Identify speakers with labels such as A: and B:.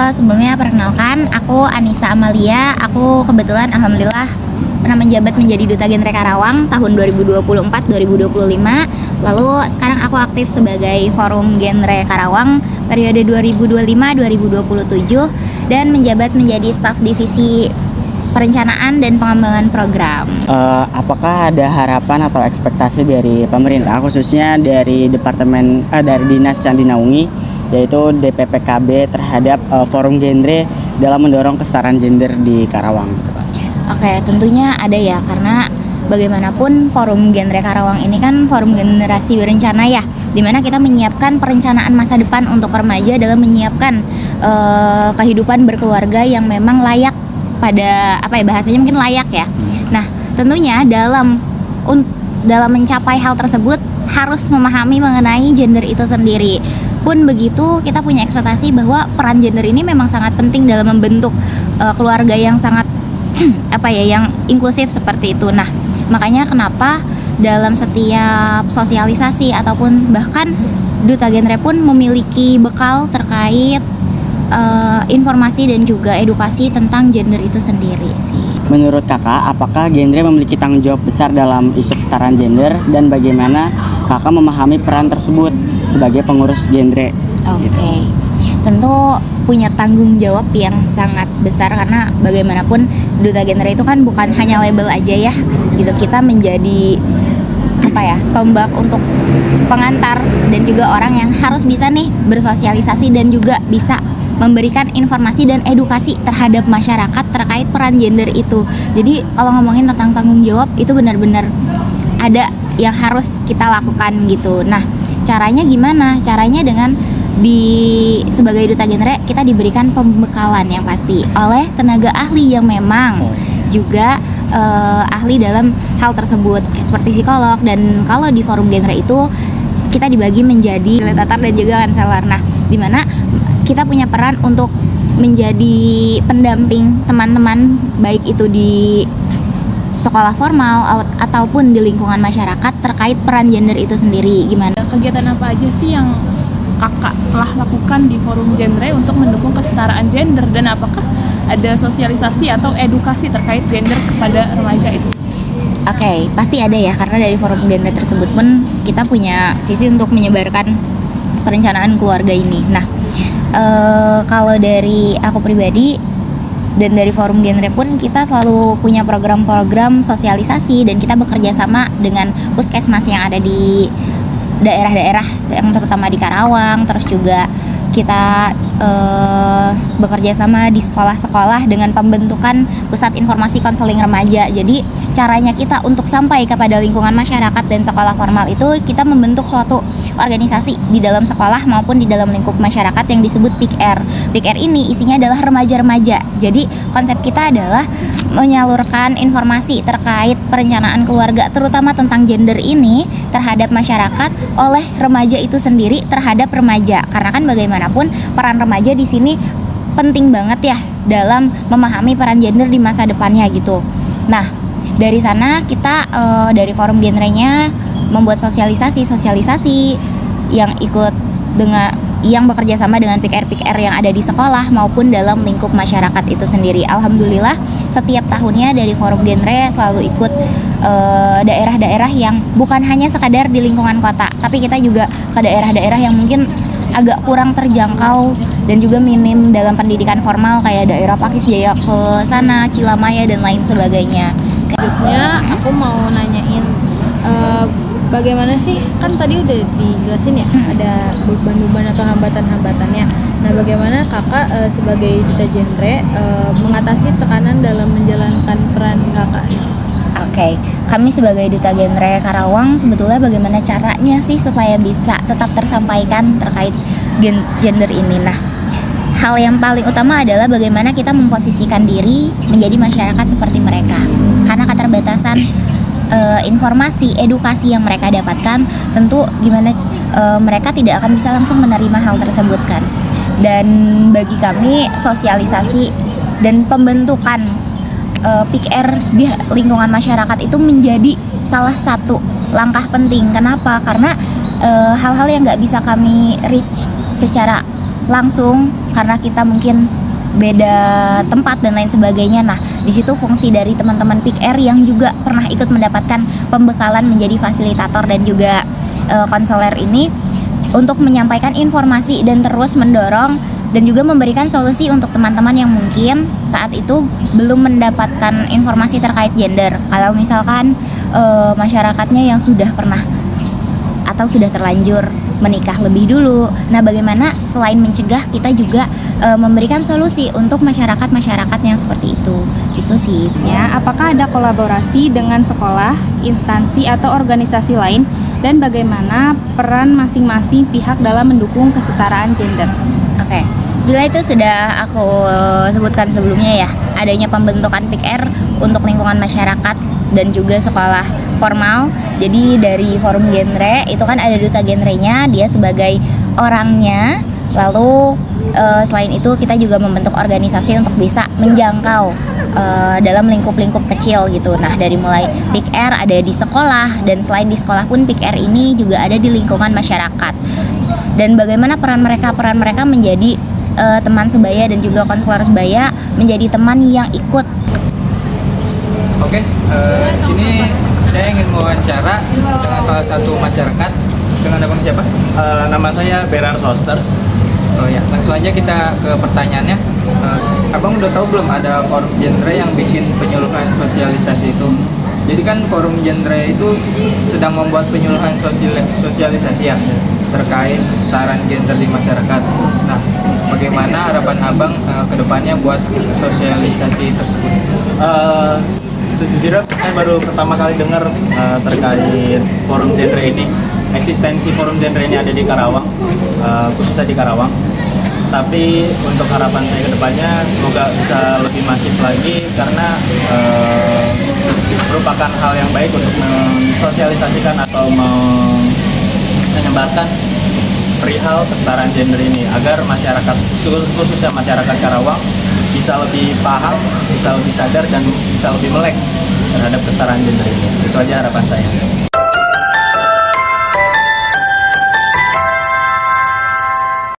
A: Sebelumnya perkenalkan, aku Anissa Amalia. Aku kebetulan alhamdulillah pernah menjabat menjadi Duta Genre Karawang tahun 2024-2025. Lalu sekarang aku aktif sebagai Forum Genre Karawang periode 2025-2027 dan menjabat menjadi staf divisi perencanaan dan pengembangan program.
B: Apakah ada harapan atau ekspektasi dari pemerintah, khususnya dari dari dinas yang dinaungi, yaitu DPPKB terhadap forum genre dalam mendorong kesetaraan gender di Karawang?
A: Oke, tentunya ada ya, karena bagaimanapun forum genre Karawang ini kan forum generasi berencana ya, dimana kita menyiapkan perencanaan masa depan untuk remaja dalam menyiapkan kehidupan berkeluarga yang memang layak pada bahasanya mungkin layak ya. Nah, tentunya dalam mencapai hal tersebut harus memahami mengenai gender itu sendiri. Pun begitu, kita punya ekspektasi bahwa peran gender ini memang sangat penting dalam membentuk keluarga yang sangat yang inklusif seperti itu. Nah, makanya kenapa dalam setiap sosialisasi ataupun bahkan Duta Genre pun memiliki bekal terkait informasi dan juga edukasi tentang gender itu sendiri sih.
B: Menurut kakak, apakah genre memiliki tanggung jawab besar dalam isu kesetaraan gender, dan bagaimana kakak memahami peran tersebut sebagai pengurus genre?
A: Oke. Tentu punya tanggung jawab yang sangat besar, karena bagaimanapun Duta Genre itu kan bukan hanya label aja ya gitu. Kita menjadi tombak untuk pengantar dan juga orang yang harus bisa nih bersosialisasi dan juga bisa memberikan informasi dan edukasi terhadap masyarakat terkait peran gender itu. Jadi kalau ngomongin tentang tanggung jawab itu benar-benar ada yang harus kita lakukan gitu. Nah, caranya gimana? Caranya dengan sebagai Duta Genre kita diberikan pembekalan yang pasti oleh tenaga ahli yang memang juga ahli dalam hal tersebut, seperti psikolog. Dan kalau di forum genre itu kita dibagi menjadi fasilitator dan juga konselor. Nah, dimana kita punya peran untuk menjadi pendamping teman-teman, baik itu di sekolah formal ataupun di lingkungan masyarakat terkait peran gender itu sendiri. Gimana?
C: Kegiatan apa aja sih yang kakak telah lakukan di forum genre untuk mendukung kesetaraan gender, dan apakah ada sosialisasi atau edukasi terkait gender kepada remaja itu?
A: Oke, pasti ada ya, karena dari forum genre tersebut pun kita punya visi untuk menyebarkan perencanaan keluarga ini. Nah, kalau dari aku pribadi dan dari forum genre pun kita selalu punya program-program sosialisasi, dan kita bekerja sama dengan puskesmas yang ada di daerah-daerah yang terutama di Karawang. Terus juga kita bekerja sama di sekolah-sekolah dengan pembentukan pusat informasi konseling remaja. Jadi caranya kita untuk sampai kepada lingkungan masyarakat dan sekolah formal itu kita membentuk suatu organisasi di dalam sekolah maupun di dalam lingkup masyarakat yang disebut PIKR. PIKR ini isinya adalah remaja-remaja. Jadi konsep kita adalah menyalurkan informasi terkait perencanaan keluarga, terutama tentang gender ini terhadap masyarakat oleh remaja itu sendiri terhadap remaja. Karena kan bagaimanapun peran remaja di sini penting banget ya dalam memahami peran gender di masa depannya gitu. Nah, dari sana kita dari forum genrenya membuat sosialisasi yang ikut yang bekerja sama dengan PIKR yang ada di sekolah maupun dalam lingkup masyarakat itu sendiri. Alhamdulillah setiap tahunnya dari forum genre selalu ikut daerah-daerah yang bukan hanya sekadar di lingkungan kota, tapi kita juga ke daerah-daerah yang mungkin agak kurang terjangkau dan juga minim dalam pendidikan formal, kayak daerah Pakis Jaya ke sana, Cilamaya dan lain sebagainya.
D: Selanjutnya aku mau nanyain bagaimana sih, kan tadi udah dijelasin ya ada beban-beban atau hambatan-hambatannya. Nah, bagaimana kakak sebagai Duta Genre mengatasi tekanan dalam menjalankan peran kakak?
A: Oke, kami sebagai Duta Genre Karawang sebetulnya bagaimana caranya sih supaya bisa tetap tersampaikan terkait gender ini. Nah, hal yang paling utama adalah bagaimana kita memposisikan diri menjadi masyarakat seperti mereka. Karena keterbatasan informasi, edukasi yang mereka dapatkan, tentu gimana mereka tidak akan bisa langsung menerima hal tersebut kan. Dan bagi kami sosialisasi dan pembentukan PIKR di lingkungan masyarakat itu menjadi salah satu langkah penting. Kenapa? Karena hal-hal yang nggak bisa kami reach secara langsung karena kita mungkin beda tempat dan lain sebagainya. Nah, di situ fungsi dari teman-teman Pick Air yang juga pernah ikut mendapatkan pembekalan menjadi fasilitator dan juga konselor ini untuk menyampaikan informasi dan terus mendorong dan juga memberikan solusi untuk teman-teman yang mungkin saat itu belum mendapatkan informasi terkait gender. Kalau misalkan masyarakatnya yang sudah pernah atau sudah terlanjur menikah lebih dulu. Nah, bagaimana selain mencegah, kita juga memberikan solusi untuk masyarakat-masyarakat yang seperti itu. Itu sih.
E: Ya, apakah ada kolaborasi dengan sekolah, instansi atau organisasi lain, dan bagaimana peran masing-masing pihak dalam mendukung kesetaraan gender?
A: Oke, sebenarnya itu sudah aku sebutkan sebelumnya ya. Adanya pembentukan Pick Air untuk lingkungan masyarakat dan juga sekolah formal. Jadi dari forum genre itu kan ada duta genrenya, dia sebagai orangnya. Lalu selain itu kita juga membentuk organisasi untuk bisa menjangkau dalam lingkup-lingkup kecil gitu. Nah, dari mulai Pick Air ada di sekolah, dan selain di sekolah pun Pick Air ini juga ada di lingkungan masyarakat. Dan bagaimana peran mereka menjadi teman sebaya dan juga konselor sebaya, menjadi teman yang ikut.
F: Oke, di sini saya ingin mewawancara dengan salah satu masyarakat. Dengan abang siapa?
G: Nama saya Berar Sosters.
F: Oh ya, langsung aja kita ke pertanyaannya. Abang udah tahu belum ada forum genre yang bikin penyuluhan sosialisasi itu? Jadi kan forum genre itu sedang membuat penyuluhan sosialisasi ya terkait kesetaraan gender di masyarakat. Nah, bagaimana harapan abang ke depannya buat sosialisasi tersebut?
G: Sejujurnya saya baru pertama kali dengar terkait forum genre ini. Eksistensi forum genre ini ada di Karawang, khususnya di Karawang. Tapi untuk harapan saya ke depannya semoga bisa lebih masif lagi, karena merupakan hal yang baik untuk mensosialisasikan atau menyebarkan perihal kesetaraan gender ini, agar masyarakat, khususnya masyarakat Karawang, bisa lebih paham, bisa lebih sadar, dan bisa lebih melek terhadap kesetaraan gender ini. Itu aja harapan saya.